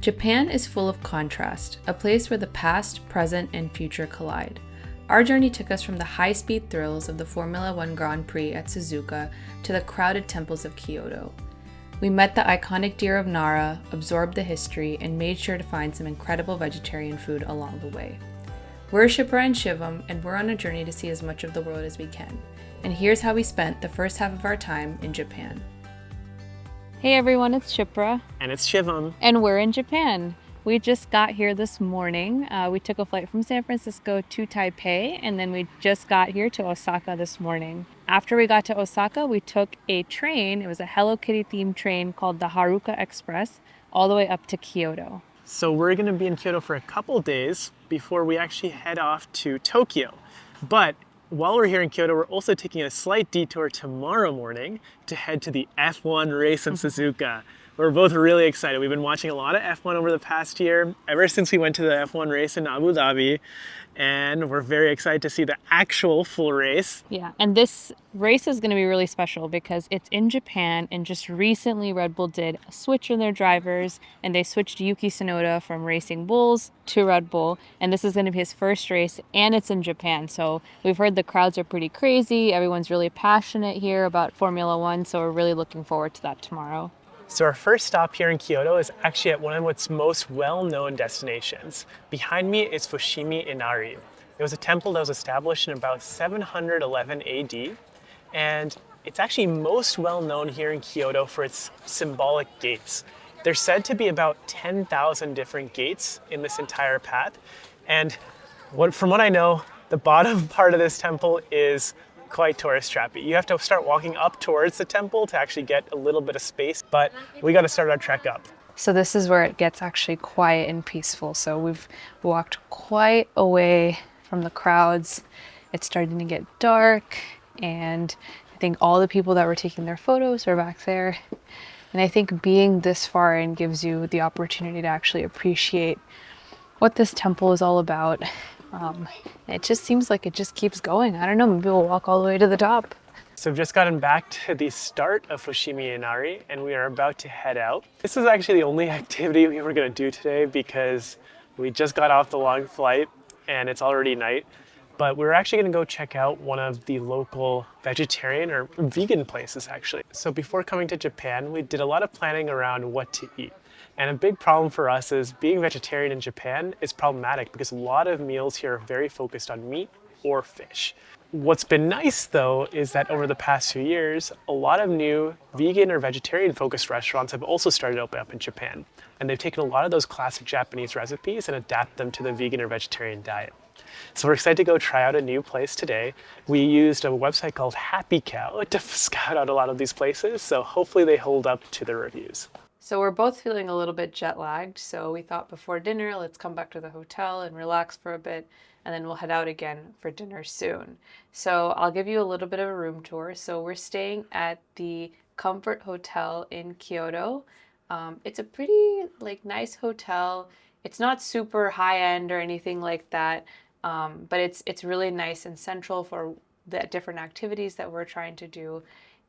Japan is full of contrast, a place where the past, present, and future collide. Our journey took us from the high-speed thrills of the Formula One Grand Prix at Suzuka to the crowded temples of Kyoto. We met the iconic deer of Nara, absorbed the history, and made sure to find some incredible vegetarian food along the way. We're Shipra and Shivam, and we're on a journey to see as much of the world as we can. And here's how we spent the first half of our time in Japan. Hey everyone, it's Shipra. And it's Shivam. And we're in Japan. We just got here this morning. We took a flight from San Francisco to Taipei, and then we just got here to Osaka this morning. After we got to Osaka, we took a train. It was a Hello Kitty themed train called the Haruka Express, all the way up to Kyoto. So we're going to be in Kyoto for a couple days before we actually head off to Tokyo. But while we're here in Kyoto, we're also taking a slight detour tomorrow morning to head to the F1 race in Suzuka. We're both really excited. We've been watching a lot of F1 over the past year, ever since we went to the F1 race in Abu Dhabi, and we're very excited to see the actual full race. Yeah, and this race is going to be really special because it's in Japan, and just recently Red Bull did a switch in their drivers, and they switched Yuki Tsunoda from Racing Bulls to Red Bull, and this is going to be his first race, and it's in Japan. So we've heard the crowds are pretty crazy. Everyone's really passionate here about Formula One, so we're really looking forward to that tomorrow. So our first stop here in Kyoto is actually at one of its most well-known destinations. Behind me is Fushimi Inari. It was a temple that was established in about 711 AD, and it's actually most well-known here in Kyoto for its symbolic gates. There's said to be about 10,000 different gates in this entire path, and from what I know, the bottom part of this temple is quite tourist trappy. You have to start walking up towards the temple to actually get a little bit of space, but we got to start our trek up. So this is where it gets actually quiet and peaceful. So we've walked quite away from the crowds. It's starting to get dark, and I think all the people that were taking their photos are back there. And I think being this far in gives you the opportunity to actually appreciate what this temple is all about. It just seems like it just keeps going. I don't know, maybe we'll walk all the way to the top. So we've just gotten back to the start of Fushimi Inari, and we are about to head out. This is actually the only activity we were going to do today because we just got off the long flight and it's already night. But we're actually going to go check out one of the local vegetarian or vegan places actually. So before coming to Japan, we did a lot of planning around what to eat. And a big problem for us is being vegetarian in Japan is problematic because a lot of meals here are very focused on meat or fish. What's been nice though is that over the past few years, a lot of new vegan or vegetarian focused restaurants have also started to open up in Japan. And they've taken a lot of those classic Japanese recipes and adapt them to the vegan or vegetarian diet. So we're excited to go try out a new place today. We used a website called Happy Cow to scout out a lot of these places, so hopefully they hold up to the reviews. So we're both feeling a little bit jet lagged, so we thought before dinner, let's come back to the hotel and relax for a bit, and then we'll head out again for dinner soon. So I'll give you a little bit of a room tour. So we're staying at the Comfort Hotel in Kyoto. It's a pretty nice hotel. It's not super high end or anything like that, but it's really nice and central for the different activities that we're trying to do.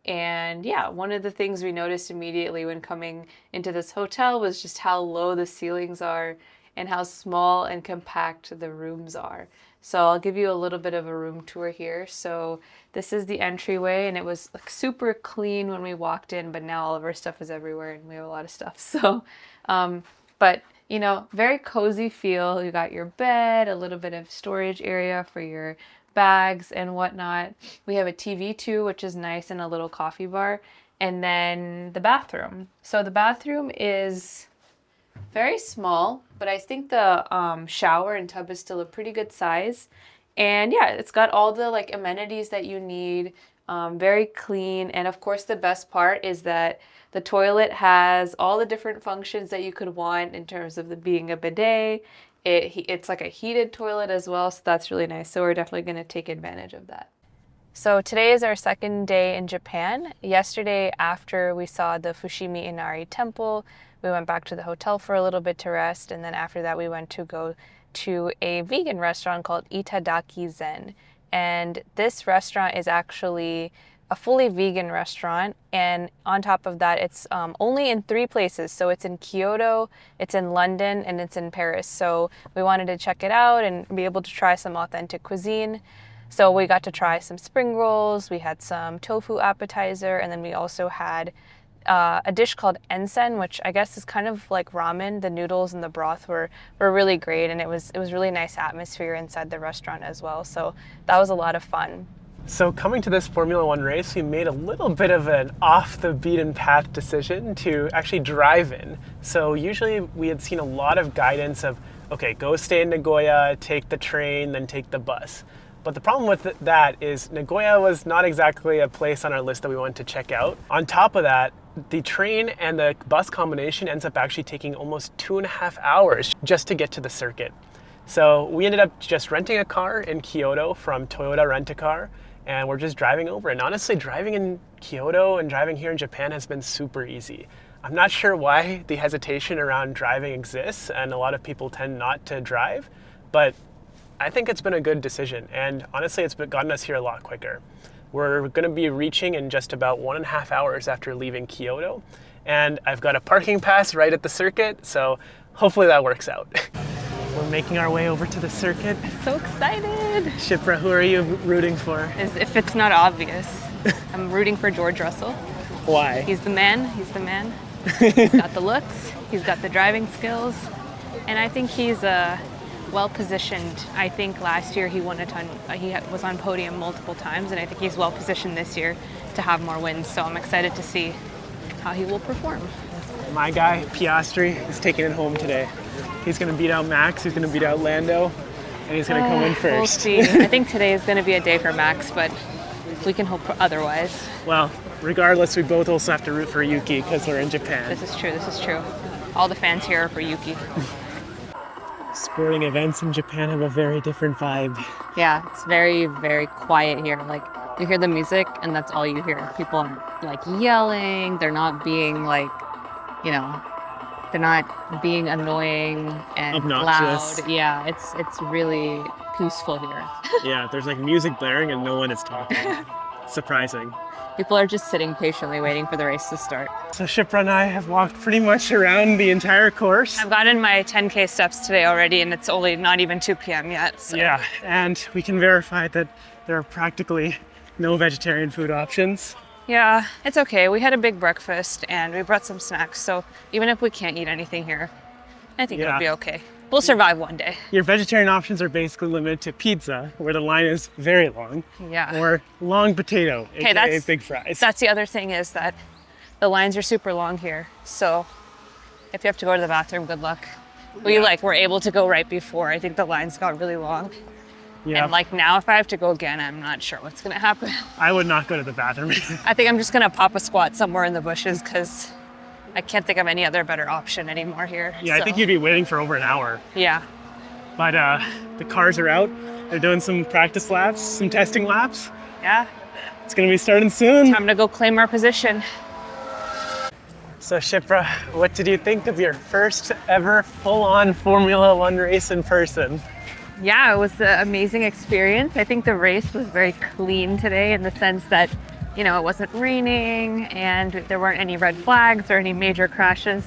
And yeah, one of the things we noticed immediately when coming into this hotel was just how low the ceilings are and how small and compact the rooms are. So I'll give you a little bit of a room tour here. So this is the entryway, and it was super clean when we walked in, but now all of our stuff is everywhere and we have a lot of stuff. So, but you know, very cozy feel. You got your bed, a little bit of storage area for your bags and whatnot. We have a TV too, which is nice, and a little coffee bar. And then the bathroom. So the bathroom is very small, but I think the shower and tub is still a pretty good size. And yeah, it's got all the amenities that you need, very clean. And of course, the best part is that the toilet has all the different functions that you could want in terms of being a bidet. It's like a heated toilet as well, so that's really nice. So we're definitely going to take advantage of that. So today is our second day in Japan. Yesterday, after we saw the Fushimi Inari temple, we went back to the hotel for a little bit to rest, and then after that we went to go to a vegan restaurant called ITADAKIZEN. And this restaurant is actually a fully vegan restaurant, and on top of that, it's only in 3 places. So it's in Kyoto, it's in London, and it's in Paris. So we wanted to check it out and be able to try some authentic cuisine. So we got to try some spring rolls, we had some tofu appetizer, and then we also had a dish called ensen, which I guess is kind of like ramen. The noodles and the broth were really great, and it was really nice atmosphere inside the restaurant as well. So that was a lot of fun. So coming to this Formula One race, we made a little bit of an off the beaten path decision to actually drive in. So usually we had seen a lot of guidance of, okay, go stay in Nagoya, take the train, then take the bus. But the problem with that is Nagoya was not exactly a place on our list that we wanted to check out. On top of that, the train and the bus combination ends up actually taking almost 2.5 hours just to get to the circuit. So we ended up just renting a car in Kyoto from Toyota Rent-A-Car, and we're just driving over. And honestly, driving in Kyoto and driving here in Japan has been super easy. I'm not sure why the hesitation around driving exists, and a lot of people tend not to drive, but I think it's been a good decision. And honestly, it's gotten us here a lot quicker. We're going to be reaching in just about 1.5 hours after leaving Kyoto. And I've got a parking pass right at the circuit, so hopefully that works out. We're making our way over to the circuit. So excited! Shipra, who are you rooting for? As if it's not obvious, I'm rooting for George Russell. Why? He's the man, he's the man. He's got the looks, he's got the driving skills, and I think he's well positioned. I think last year he won a ton, he was on podium multiple times, and I think he's well positioned this year to have more wins, so I'm excited to see how he will perform. My guy, Piastri, is taking it home today. He's going to beat out Max, he's going to beat out Lando, and he's going to come in first. We'll see. I think today is going to be a day for Max, but we can hope for otherwise. Well, regardless, we both also have to root for Yuki because we're in Japan. This is true, this is true. All the fans here are for Yuki. Sporting events in Japan have a very different vibe. Yeah, it's very, very quiet here. Like, you hear the music and that's all you hear. People aren't like yelling, they're not being like, you know, they're not being annoying and obnoxious. Loud. Yeah, it's really peaceful here. Yeah, there's like music blaring and no one is talking. Surprising. People are just sitting patiently waiting for the race to start. So Shipra and I have walked pretty much around the entire course. I've gotten my 10K steps today already, and it's only not even 2 p.m. yet. So. Yeah, and we can verify that there are practically no vegetarian food options. Yeah, it's okay. We had a big breakfast and we brought some snacks, so even if we can't eat anything here, I think it'll be okay. We'll survive one day. Your vegetarian options are basically limited to pizza, where the line is very long. Yeah. Or long potato, okay, aka big fries. That's the other thing, is that the lines are super long here. So if you have to go to the bathroom, good luck. We were able to go right before. I think the lines got really long. Yeah. And like now, if I have to go again, I'm not sure what's gonna happen. I would not go to the bathroom. I think I'm just gonna pop a squat somewhere in the bushes because I can't think of any other better option anymore here. Yeah, so. I think you'd be waiting for over an hour. Yeah. But the cars are out. They're doing some practice laps, some testing laps. Yeah. It's gonna be starting soon. Time to go claim our position. So Shipra, what did you think of your first ever full-on Formula One race in person? Yeah, it was an amazing experience. I think the race was very clean today in the sense that, you know, it wasn't raining and there weren't any red flags or any major crashes.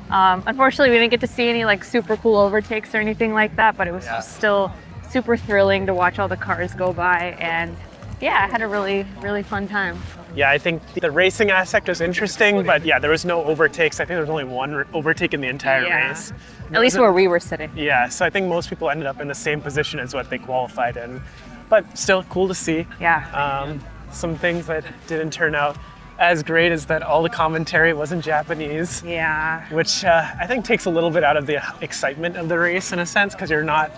Unfortunately, we didn't get to see any like super cool overtakes or anything like that, but it was still super thrilling to watch all the cars go by, and yeah, I had a really, really fun time. Yeah, I think the racing aspect was interesting, but yeah, there was no overtakes. I think there was only one overtake in the entire race. At least where we were sitting. Yeah, so I think most people ended up in the same position as what they qualified in, but still cool to see. Yeah. Some things that didn't turn out as great is that all the commentary was in Japanese. Yeah. Which I think takes a little bit out of the excitement of the race in a sense, because you're not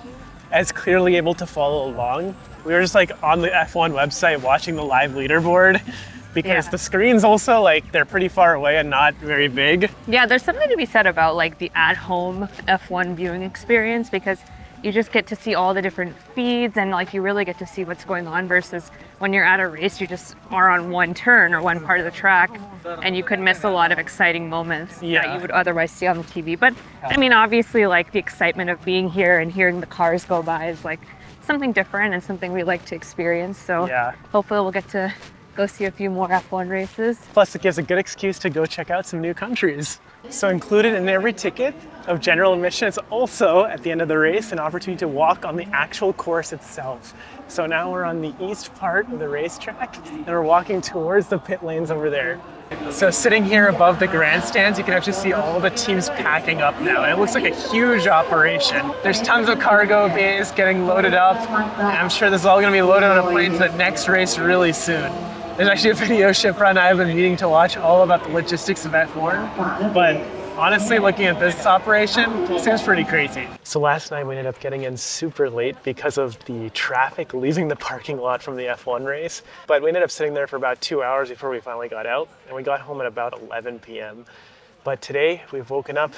as clearly able to follow along. We were just like on the F1 website watching the live leaderboard, because the screens also, like, they're pretty far away and not very big. Yeah, there's something to be said about like the at-home F1 viewing experience, because you just get to see all the different feeds and like you really get to see what's going on, versus when you're at a race, you just are on one turn or one part of the track and you could miss a lot of exciting moments that you would otherwise see on the TV. But I mean, obviously, like, the excitement of being here and hearing the cars go by is like something different and something we like to experience. So hopefully we'll get to go see a few more F1 races. Plus, it gives a good excuse to go check out some new countries. So included in every ticket of general admission is also, at the end of the race, an opportunity to walk on the actual course itself. So now we're on the east part of the racetrack, and we're walking towards the pit lanes over there. So sitting here above the grandstands, you can actually see all the teams packing up now. And it looks like a huge operation. There's tons of cargo bays getting loaded up. And I'm sure this is all going to be loaded on a plane to the next race really soon. There's actually a video Shipra and I have been meaning to watch all about the logistics of F1. But honestly, looking at this operation, it seems pretty crazy. So last night we ended up getting in super late because of the traffic leaving the parking lot from the F1 race. But we ended up sitting there for about 2 hours before we finally got out, and we got home at about 11 p.m. But today we've woken up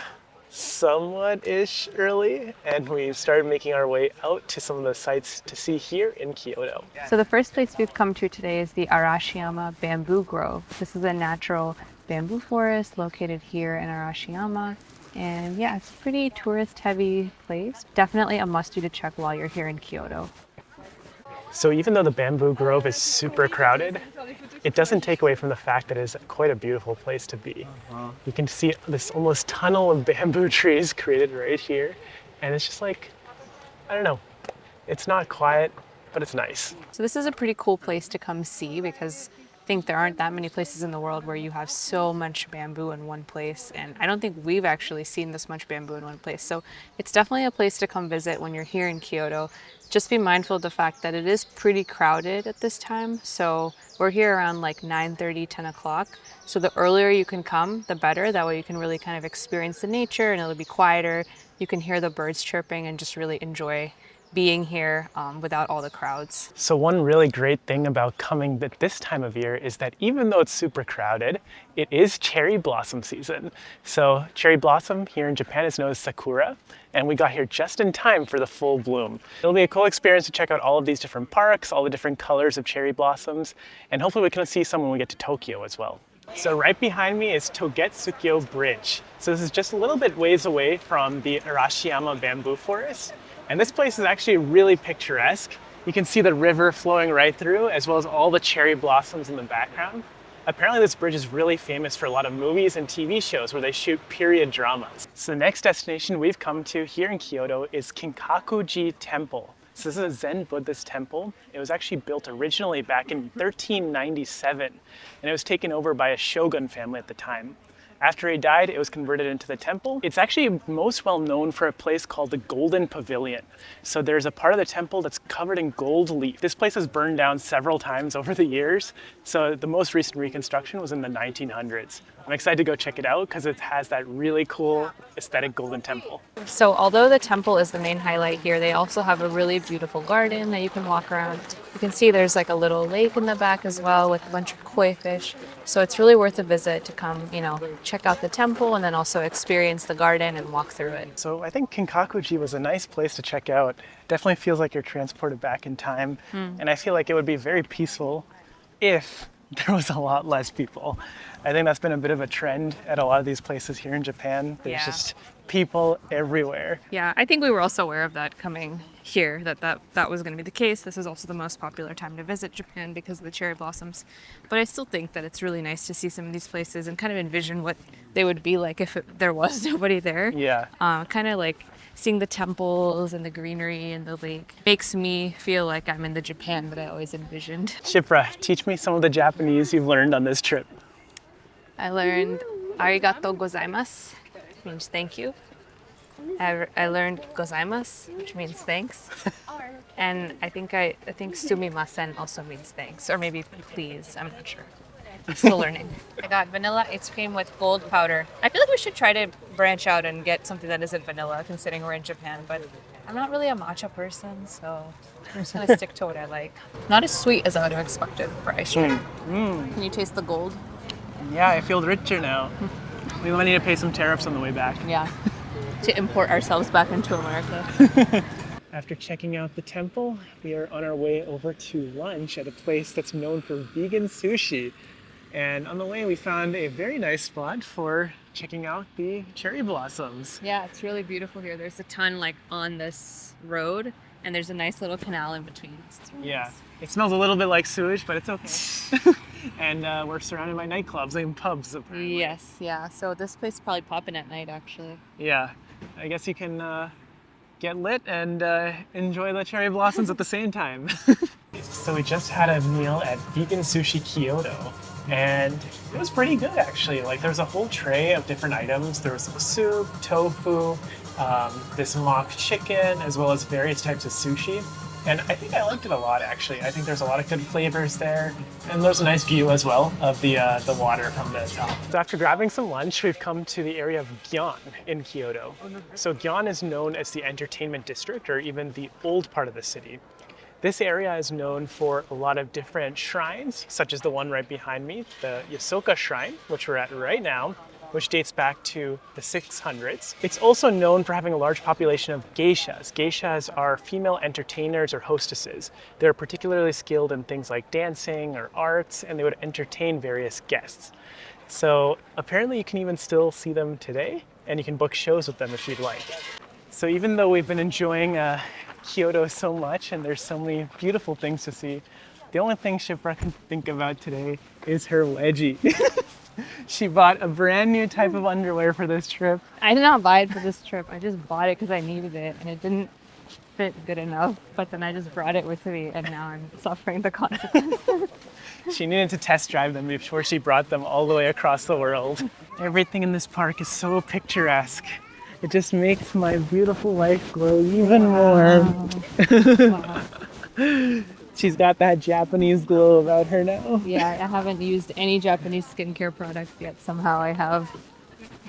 somewhat-ish early, and we started making our way out to some of the sites to see here in Kyoto. So the first place we've come to today is the Arashiyama Bamboo Grove. This is a natural bamboo forest located here in Arashiyama. And yeah, it's a pretty tourist heavy place. Definitely a must do to check while you're here in Kyoto. So even though the bamboo grove is super crowded, it doesn't take away from the fact that it is quite a beautiful place to be. You can see this almost tunnel of bamboo trees created right here. And it's just like, I don't know, it's not quiet, but it's nice. So this is a pretty cool place to come see because I think there aren't that many places in the world where you have so much bamboo in one place. And I don't think we've actually seen this much bamboo in one place. So it's definitely a place to come visit when you're here in Kyoto. Just be mindful of the fact that it is pretty crowded at this time. So we're here around like 9:30, 10 o'clock. So the earlier you can come, the better. That way you can really kind of experience the nature and it'll be quieter. You can hear the birds chirping and just really enjoy being here without all the crowds. So one really great thing about coming at this time of year is that even though it's super crowded, it is cherry blossom season. So cherry blossom here in Japan is known as sakura, and we got here just in time for the full bloom. It'll be a cool experience to check out all of these different parks, all the different colors of cherry blossoms, and hopefully we can see some when we get to Tokyo as well. So right behind me is Togetsukyō Bridge. So this is just a little bit ways away from the Arashiyama bamboo forest. And this place is actually really picturesque. You can see the river flowing right through, as well as all the cherry blossoms in the background. Apparently this bridge is really famous for a lot of movies and TV shows where they shoot period dramas. So the next destination we've come to here in Kyoto is Kinkaku-ji Temple. So this is a Zen Buddhist temple. It was actually built originally back in 1397, and it was taken over by a shogun family at the time. After he died, it was converted into the temple. It's actually most well known for a place called the Golden Pavilion. So there's a part of the temple that's covered in gold leaf. This place has burned down several times over the years. So the most recent reconstruction was in the 1900s. I'm excited to go check it out because it has that really cool aesthetic golden temple. So although the temple is the main highlight here, they also have a really beautiful garden that you can walk around. You can see there's like a little lake in the back as well with a bunch of koi fish. So it's really worth a visit to come, check out the temple and then also experience the garden and walk through it. So I think Kinkaku-ji was a nice place to check out. Definitely feels like you're transported back in time. And I feel like it would be very peaceful if there was a lot less people. I think that's been a bit of a trend at a lot of these places here in Japan. There's just people everywhere. Yeah, I think we were also aware of that coming here, that was going to be the case. This is also the most popular time to visit Japan because of the cherry blossoms. But I still think that it's really nice to see some of these places and kind of envision what they would be like if there was nobody there. Yeah. Kind of like seeing the temples and the greenery and the lake makes me feel like I'm in the Japan that I always envisioned. Shipra, teach me some of the Japanese you've learned on this trip. I learned arigato gozaimasu, which means thank you. I learned gozaimasu, which means thanks. And I think sumimasen also means thanks, or maybe please, I'm not sure. I'm still learning. I got vanilla ice cream with gold powder. I feel like we should try to branch out and get something that isn't vanilla, considering we're in Japan, but I'm not really a matcha person, so I'm just gonna stick to what I like. Not as sweet as I would have expected for ice cream. Can you taste the gold? Yeah, I feel richer now. We might need to pay some tariffs on the way back. Yeah, to import ourselves back into America. After checking out the temple, we are on our way over to lunch at a place that's known for vegan sushi. And on the way, we found a very nice spot for checking out the cherry blossoms. Yeah, it's really beautiful here. There's a ton on this road, and there's a nice little canal in between. It's really nice. It smells a little bit like sewage, but it's okay. And we're surrounded by nightclubs and pubs, apparently. Yes, yeah. So this place is probably popping at night, actually. Yeah, I guess you can get lit and enjoy the cherry blossoms at the same time. So we just had a meal at Vegan Sushi Kyoto, and it was pretty good actually. Like there was a whole tray of different items. There was some soup, tofu, this mock chicken, as well as various types of sushi. And I think I liked it a lot actually. I think there's a lot of good flavors there, and there's a nice view as well of the water from the top. So after grabbing some lunch, we've come to the area of Gion in Kyoto. So Gion is known as the entertainment district, or even the old part of the city. This area is known for a lot of different shrines, such as the one right behind me, the Yasaka Shrine, which we're at right now, which dates back to the 600s. It's also known for having a large population of geishas. Geishas are female entertainers or hostesses. They're particularly skilled in things like dancing or arts, and they would entertain various guests. So apparently you can even still see them today, and you can book shows with them if you'd like. So even though we've been enjoying Kyoto so much and there's so many beautiful things to see, the only thing Shipra can think about today is her wedgie. She bought a brand new type of underwear for this trip. I did not buy it for this trip. I just bought it because I needed it and it didn't fit good enough. But then I just brought it with me and now I'm suffering the consequences. She needed to test drive them before she brought them all the way across the world. Everything in this park is so picturesque. It just makes my beautiful life glow even more. Wow. She's got that Japanese glow about her now. Yeah, I haven't used any Japanese skincare products yet. Somehow I have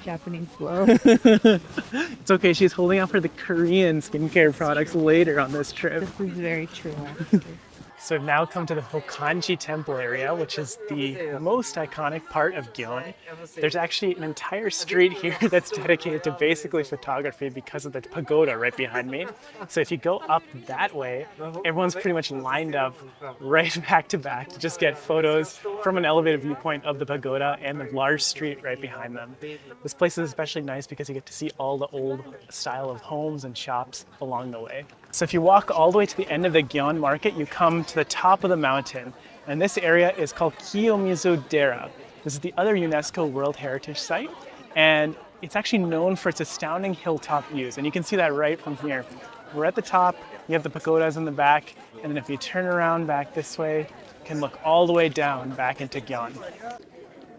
Japanese glow. It's okay, she's holding out for the Korean skincare products later on this trip. This is very true, actually. So we've now come to the Hōkan-ji temple area, which is the most iconic part of Gion. There's actually an entire street here that's dedicated to basically photography because of the pagoda right behind me. So if you go up that way, everyone's pretty much lined up right back to back to just get photos from an elevated viewpoint of the pagoda and the large street right behind them. This place is especially nice because you get to see all the old style of homes and shops along the way. So if you walk all the way to the end of the Gion market, you come to the top of the mountain. And this area is called Kiyomizu-dera. This is the other UNESCO World Heritage Site. And it's actually known for its astounding hilltop views. And you can see that right from here. We're at the top, you have the pagodas in the back. And then if you turn around back this way, you can look all the way down back into Gion.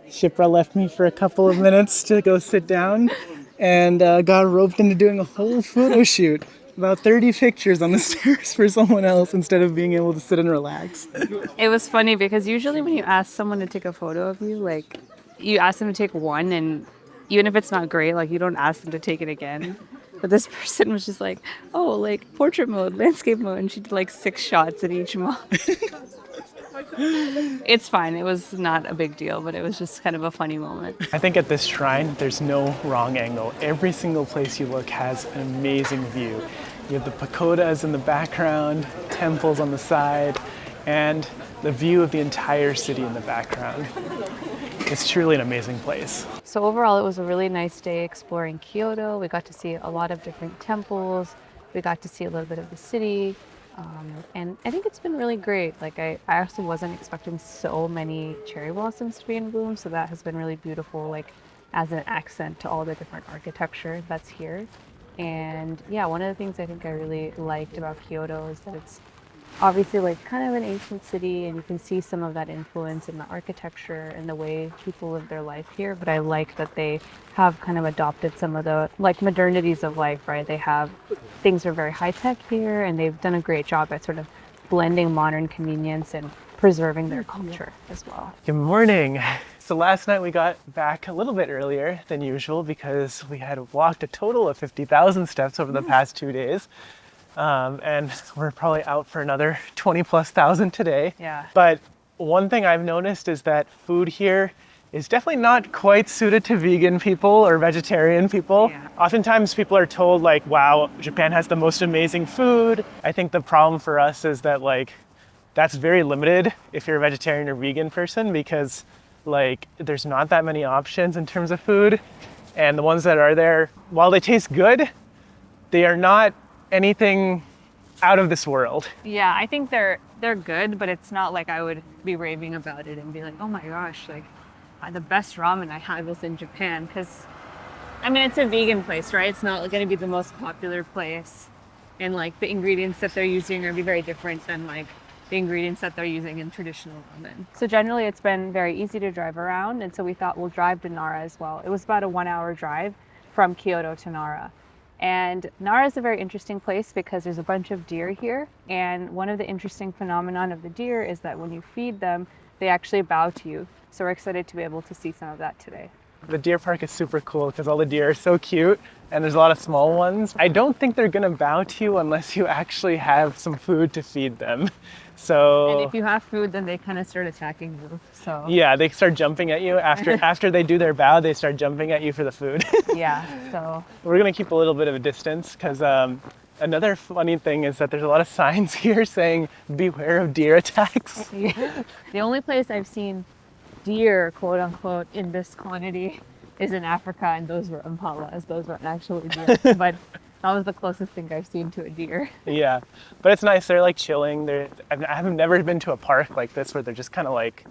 Shipra left me for a couple of minutes to go sit down and got roped into doing a whole photo shoot. About 30 pictures on the stairs for someone else instead of being able to sit and relax. It was funny because usually when you ask someone to take a photo of you, like you ask them to take one and even if it's not great, like you don't ask them to take it again. But this person was just like, oh, like portrait mode, landscape mode. And she did like 6 shots in each mode. It's fine. It was not a big deal, but it was just kind of a funny moment. I think at this shrine, there's no wrong angle. Every single place you look has an amazing view. You have the pagodas in the background, temples on the side, and the view of the entire city in the background. It's truly an amazing place. So overall, it was a really nice day exploring Kyoto. We got to see a lot of different temples. We got to see a little bit of the city. And I think it's been really great. Like I actually wasn't expecting so many cherry blossoms to be in bloom. So that has been really beautiful, like as an accent to all the different architecture that's here. And yeah, one of the things I think I really liked about Kyoto is that it's obviously like kind of an ancient city and you can see some of that influence in the architecture and the way people live their life here. But I like that they have kind of adopted some of the like modernities of life, right? They have things are very high tech here and they've done a great job at sort of blending modern convenience and preserving their culture as well. Good morning. So last night we got back a little bit earlier than usual because we had walked a total of 50,000 steps over the past 2 days. And we're probably out for another 20,000+ today. Yeah. But one thing I've noticed is that food here is definitely not quite suited to vegan people or vegetarian people. Yeah. Oftentimes people are told like, wow, Japan has the most amazing food. I think the problem for us is that like, that's very limited if you're a vegetarian or vegan person because like, there's not that many options in terms of food. And the ones that are there, while they taste good, they are not anything out of this world. Yeah, I think they're they're good, but it's not like I would be raving about it and be like, oh my gosh, like the best ramen I had was in Japan. Because, I mean, it's a vegan place, right? It's not going to be the most popular place. And like the ingredients that they're using are going to be very different than like the ingredients that they're using in traditional ramen. So generally it's been very easy to drive around. And so we thought we'll drive to Nara as well. It was about a 1-hour drive from Kyoto to Nara. And Nara is a very interesting place because there's a bunch of deer here. And one of the interesting phenomenon of the deer is that when you feed them, they actually bow to you. So we're excited to be able to see some of that today. The deer park is super cool because all the deer are so cute and there's a lot of small ones. I don't think they're gonna bow to you unless you actually have some food to feed them. So, and if you have food, then they kind of start attacking you. So yeah, they start jumping at you after they do their bow. They start jumping at you for the food. Yeah, so we're gonna keep a little bit of a distance because another funny thing is that there's a lot of signs here saying beware of deer attacks. Yeah. The only place I've seen deer, quote unquote, in this quantity is in Africa, and those were impalas. Those weren't actually deer, but that was the closest thing I've seen to a deer. Yeah, but it's nice. They're like chilling. I have never been to a park like this where they're just kind of like,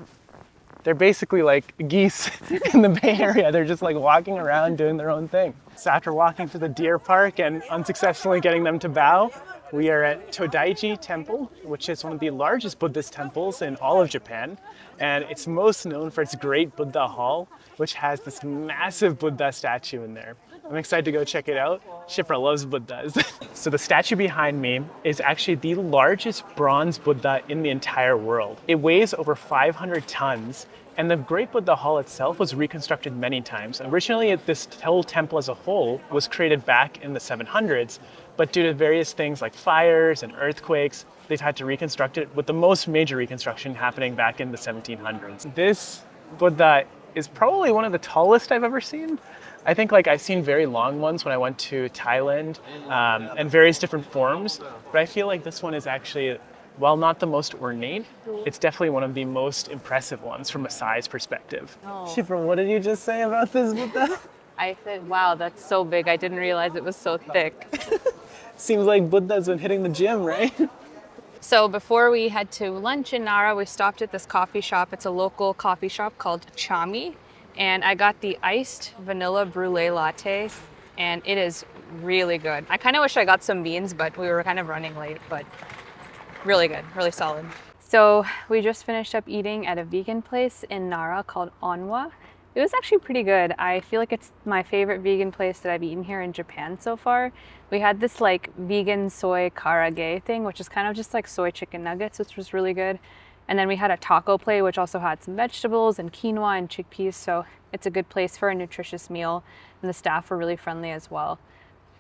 they're basically like geese in the Bay Area. They're just like walking around doing their own thing. So after walking to the deer park and unsuccessfully getting them to bow, we are at Tōdai-ji Temple, which is one of the largest Buddhist temples in all of Japan. And it's most known for its great Buddha hall, which has this massive Buddha statue in there. I'm excited to go check it out. Shipra loves Buddhas. So the statue behind me is actually the largest bronze Buddha in the entire world. It weighs over 500 tons, and the Great Buddha Hall itself was reconstructed many times. Originally, this whole temple as a whole was created back in the 700s, but due to various things like fires and earthquakes, they've had to reconstruct it, with the most major reconstruction happening back in the 1700s. This Buddha is probably one of the tallest I've ever seen. I think like I've seen very long ones when I went to Thailand and various different forms, but I feel like this one is actually, while not the most ornate, it's definitely one of the most impressive ones from a size perspective. Oh. Shipra, what did you just say about this Buddha? I said, wow, that's so big. I didn't realize it was so thick. Seems like Buddha's been hitting the gym, right? So before we head to lunch in Nara, we stopped at this coffee shop. It's a local coffee shop called CHAMI. And I got the iced vanilla brulee latte, and it is really good. I kind of wish I got some beans, but we were kind of running late, but really good, really solid. So we just finished up eating at a vegan place in Nara called Onwa. It was actually pretty good. I feel like it's my favorite vegan place that I've eaten here in Japan so far. We had this like vegan soy karage thing, which is kind of just like soy chicken nuggets, which was really good. And then we had a taco plate, which also had some vegetables and quinoa and chickpeas. So it's a good place for a nutritious meal. And the staff were really friendly as well.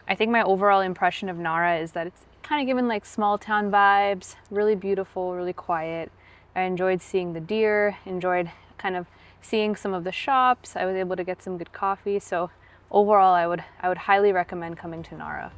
I think my overall impression of Nara is that it's kind of given like small town vibes, really beautiful, really quiet. I enjoyed seeing the deer, enjoyed kind of seeing some of the shops. I was able to get some good coffee. So overall, I would highly recommend coming to Nara.